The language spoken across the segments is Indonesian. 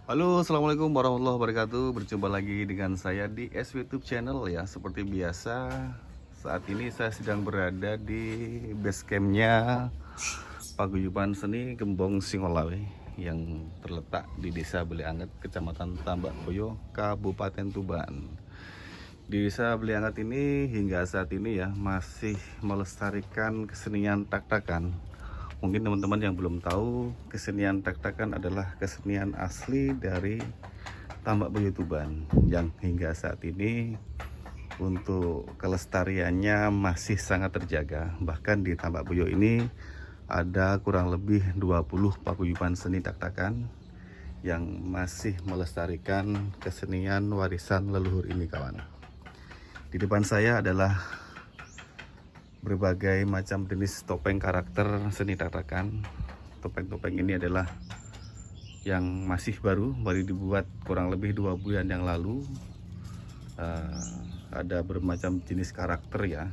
Halo, assalamualaikum warahmatullahi wabarakatuh. Berjumpa lagi dengan saya di YouTube channel ya. Seperti biasa, saat ini saya sedang berada di base campnya Paguyuban Seni Gembong Singolawe yang terletak di Desa Belianget, Kecamatan Tambak Boyo, Kabupaten Tuban. Di Desa Belianget ini hingga saat ini ya masih melestarikan kesenian tak-takan. Mungkin teman-teman yang belum tahu, kesenian tak-takan adalah kesenian asli dari Tambak Boyo Tuban yang hingga saat ini untuk kelestariannya masih sangat terjaga. Bahkan di Tambak Boyo ini ada kurang lebih 20 paguyuban seni tak-takan yang masih melestarikan kesenian warisan leluhur ini, kawan. Di depan saya adalah berbagai macam jenis topeng karakter seni tak-takan. Topeng-topeng ini adalah yang masih baru dibuat kurang lebih 2 bulan yang lalu. Ada bermacam jenis karakter ya.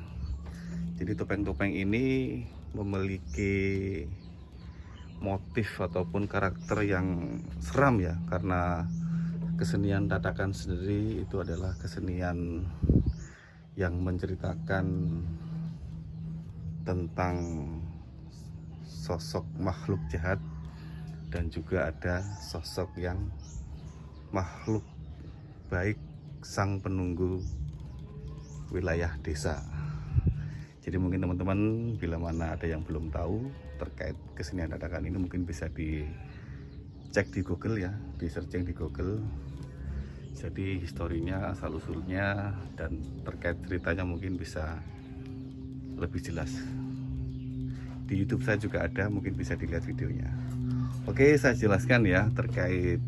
Jadi topeng-topeng ini memiliki motif ataupun karakter yang seram ya, karena kesenian tak-takan sendiri itu adalah kesenian yang menceritakan tentang sosok makhluk jahat dan juga ada sosok yang makhluk baik, sang penunggu wilayah desa. Jadi mungkin teman-teman bila mana ada yang belum tahu terkait kesenian tak-takan ini, mungkin bisa dicek di Google ya, di searching di Google. Jadi historinya, asal usulnya dan terkait ceritanya mungkin bisa lebih jelas. Di YouTube saya juga ada, mungkin bisa dilihat videonya. Oke, saya jelaskan ya terkait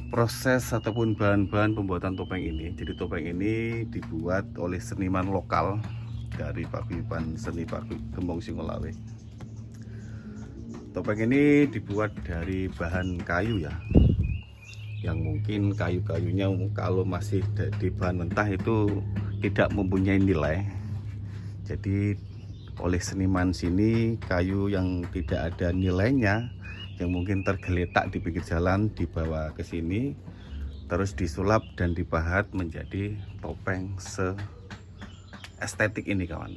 proses ataupun bahan-bahan pembuatan topeng ini. Jadi topeng ini dibuat oleh seniman lokal dari Paguyuban Seni Gembong Singolawe. Topeng ini dibuat dari bahan kayu ya, yang mungkin kayu-kayunya kalau masih di bahan mentah itu tidak mempunyai nilai. Jadi oleh seniman sini, kayu yang tidak ada nilainya, yang mungkin tergeletak di pinggir jalan, dibawa ke sini, terus disulap dan dipahat menjadi topeng estetik ini, kawan.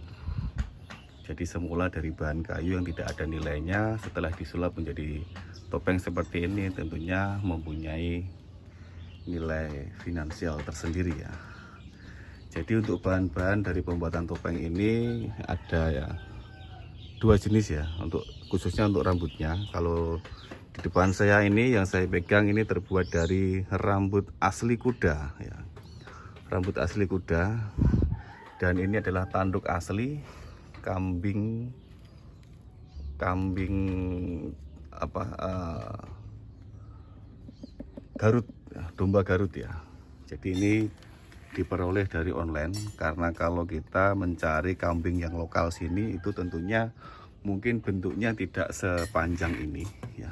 Jadi semula dari bahan kayu yang tidak ada nilainya, setelah disulap menjadi topeng seperti ini, tentunya mempunyai nilai finansial tersendiri ya. Jadi untuk bahan-bahan dari pembuatan topeng ini ada ya 2 jenis ya, untuk khususnya untuk rambutnya. Kalau di depan saya ini yang saya pegang ini terbuat dari rambut asli kuda ya, rambut asli kuda, dan ini adalah tanduk asli kambing Garut, domba Garut ya. Jadi ini diperoleh dari online, karena kalau kita mencari kambing yang lokal sini itu tentunya mungkin bentuknya tidak sepanjang ini ya.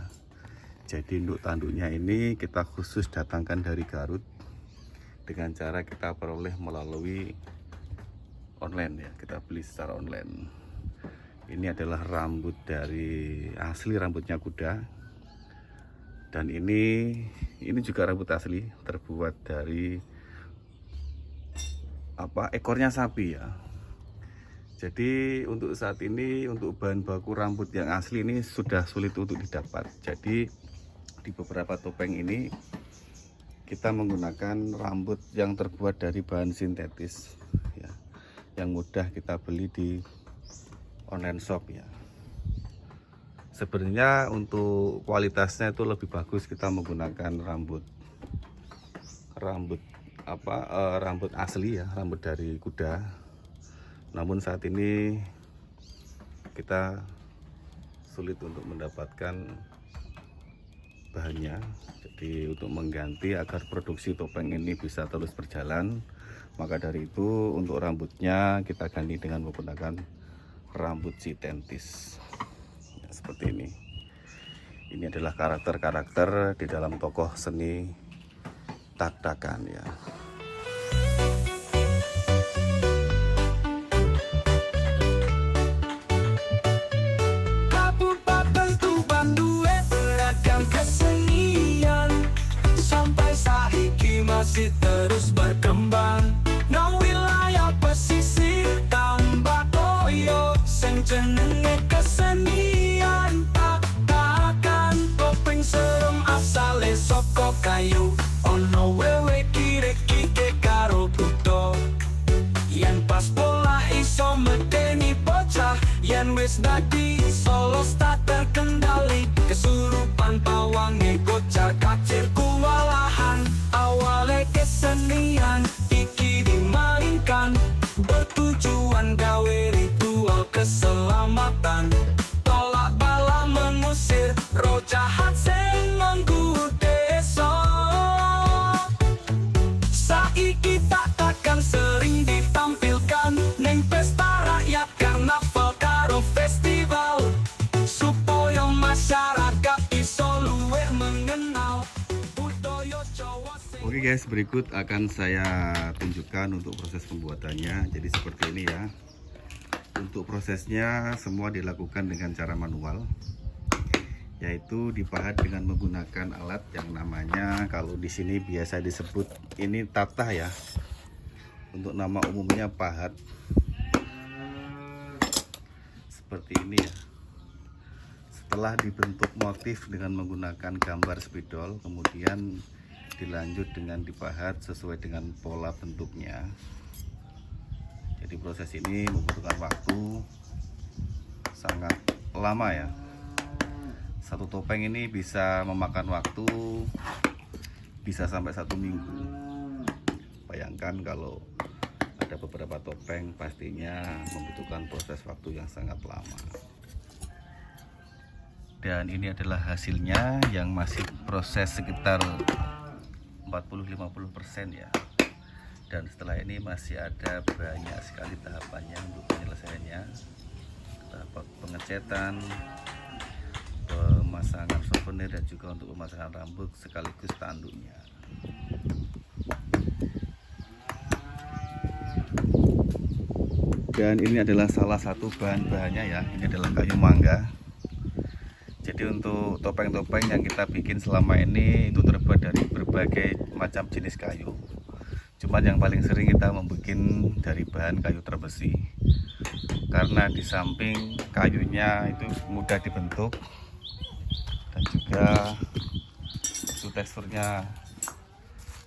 Jadi untuk tanduknya ini kita khusus datangkan dari Garut dengan cara kita peroleh melalui online ya, kita beli secara online. Ini adalah rambut dari asli rambutnya kuda, dan ini juga rambut asli terbuat dari ekornya sapi ya. Jadi untuk saat ini untuk bahan baku rambut yang asli ini sudah sulit untuk didapat. Jadi di beberapa topeng ini kita menggunakan rambut yang terbuat dari bahan sintetis ya, yang mudah kita beli di online shop ya. Sebenarnya untuk kualitasnya itu lebih bagus kita menggunakan rambut asli ya, rambut dari kuda. Namun saat ini kita sulit untuk mendapatkan bahannya. Jadi untuk mengganti agar produksi topeng ini bisa terus berjalan, maka dari itu untuk rambutnya kita ganti dengan menggunakan rambut sintetis ya, seperti ini. Ini adalah karakter-karakter di dalam tokoh seni tak-takan ya. Kabupaten Tuban duwe beragam kesenian. masih terus berkembang. No wilayah pesisir tambah toyo, sing jenenge kesenian tak-takan. Topeng serem asale saka kayu, ono wewe kire-kire karo buto. Yen pas pola iso medeni bocah, yen wis dadi solos tak terkendali. Kesurupan pawange gocar kacir kuwalahan. Awale kesenian iki dimainkan, bertujuan gawe ritual keselamatan. Tolak bala mengusir roh jahat sing nganggu desa. Saiki tak-takan sering ditampilkan ning pesta rakyat, karnaval karo festival, supaya masyarakat iso luwih mengenal budaya Jawa sing... Oke guys, berikut akan saya tunjukkan untuk proses pembuatannya. Jadi seperti ini ya. Untuk prosesnya semua dilakukan dengan cara manual, yaitu dipahat dengan menggunakan alat yang namanya, kalau di sini biasa disebut ini tatah ya. Untuk nama umumnya pahat. Seperti ini ya. Setelah dibentuk motif dengan menggunakan gambar spidol, kemudian dilanjut dengan dipahat sesuai dengan pola bentuknya. Jadi proses ini membutuhkan waktu sangat lama ya. Satu topeng ini bisa memakan waktu bisa sampai 1 minggu. Bayangkan kalau ada beberapa topeng, pastinya membutuhkan proses waktu yang sangat lama. Dan ini adalah hasilnya yang masih proses sekitar 40-50% ya. Dan setelah ini masih ada banyak sekali tahapannya untuk penyelesaiannya. Tahap pengecetan, pemasangan souvenir, dan juga untuk pemasangan rambut sekaligus tanduknya. Dan ini adalah salah satu bahan-bahannya ya. Ini adalah kayu mangga. Jadi untuk topeng-topeng yang kita bikin selama ini itu terbuat dari berbagai macam jenis kayu. Cuman yang paling sering kita membuat dari bahan kayu terbesi. Karena di samping kayunya itu mudah dibentuk, dan juga itu teksturnya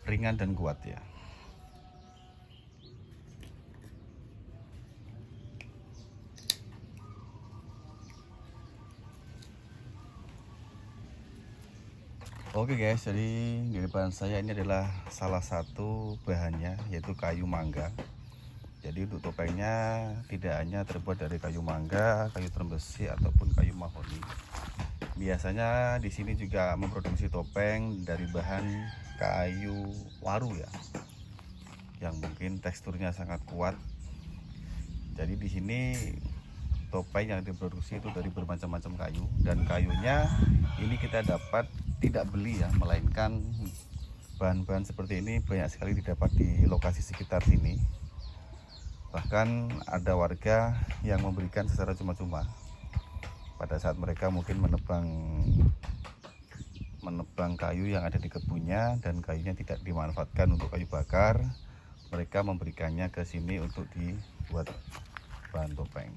ringan dan kuat ya. Oke guys, jadi di depan saya ini adalah salah satu bahannya, yaitu kayu mangga. Jadi untuk topengnya tidak hanya terbuat dari kayu mangga, kayu terbesi ataupun kayu mahoni. Biasanya di sini juga memproduksi topeng dari bahan kayu waru ya, yang mungkin teksturnya sangat kuat. Jadi di sini topeng yang diproduksi itu dari bermacam-macam kayu, dan kayunya ini kita dapat tidak beli ya, melainkan bahan-bahan seperti ini banyak sekali didapat di lokasi sekitar sini. Bahkan ada warga yang memberikan secara cuma-cuma pada saat mereka mungkin menebang kayu yang ada di kebunnya dan kayunya tidak dimanfaatkan untuk kayu bakar. Mereka memberikannya ke sini untuk dibuat bahan topeng.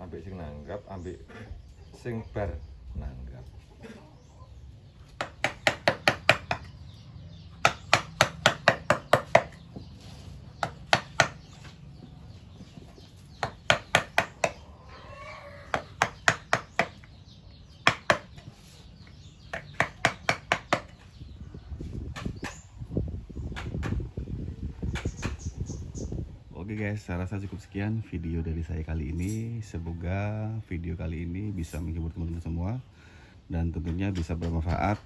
Ambek sing nanggap, ambek sing bar nanggap. Oke guys, saya rasa cukup sekian video dari saya kali ini. Semoga video kali ini bisa menghibur teman-teman semua dan tentunya bisa bermanfaat,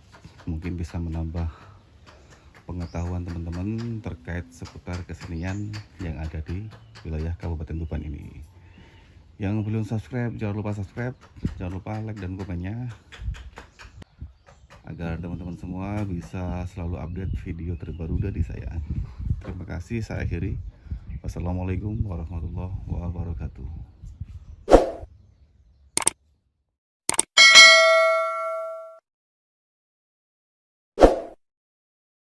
mungkin bisa menambah pengetahuan teman-teman terkait seputar kesenian yang ada di wilayah Kabupaten Tuban ini. Yang belum subscribe, jangan lupa subscribe, jangan lupa like dan komennya, agar teman-teman semua bisa selalu update video terbaru dari saya. Terima kasih, saya akhiri. Wassalamualaikum warahmatullahi wabarakatuh.